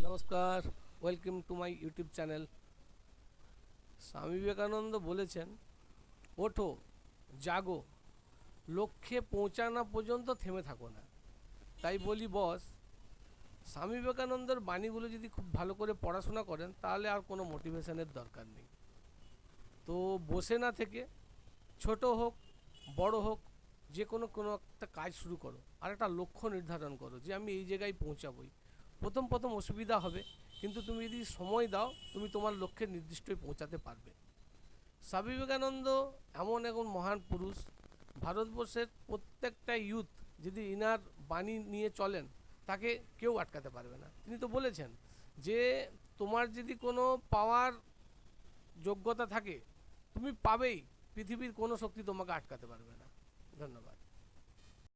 নমস্কার, welcome to my YouTube channel. Swami Vivekananda বলেছেন, ওঠো, জাগো, লক্ষ্যে পৌঁছানো পর্যন্ত থেমে থাকো না। তাই বলি বস, স্বামী বিবেকানন্দের বাণীগুলো যদি খুব ভালো করে পড়াশোনা করেন তাহলে আর কোনো মোটিভেশনের দরকার নেই। তো বসে না থেকে ছোট হোক বড় হোক, যে কোনো কোনো একটা কাজ শুরু করো, আর একটা লক্ষ্য নির্ধারণ করো যে আমি এই জায়গায় পৌঁছাবই। প্রথম প্রথম অসুবিধা হবে, কিন্তু তুমি যদি সময় দাও তুমি তোমার লক্ষ্যে নির্দিষ্টই পৌঁছাতে পারবে। স্বামী বিবেকানন্দ এমন একজন মহান পুরুষ, ভারতবর্ষের প্রত্যেকটা ইউথ যদি ইনার বাণী নিয়ে চলেন তাকে কেউ আটকাতে পারবে না। তিনি তো বলেছেন যে তোমার যদি কোনো পাওয়ার যোগ্যতা থাকে তুমি পাবেই, পৃথিবীর কোনো শক্তি তোমাকে আটকাতে পারবে না। ধন্যবাদ।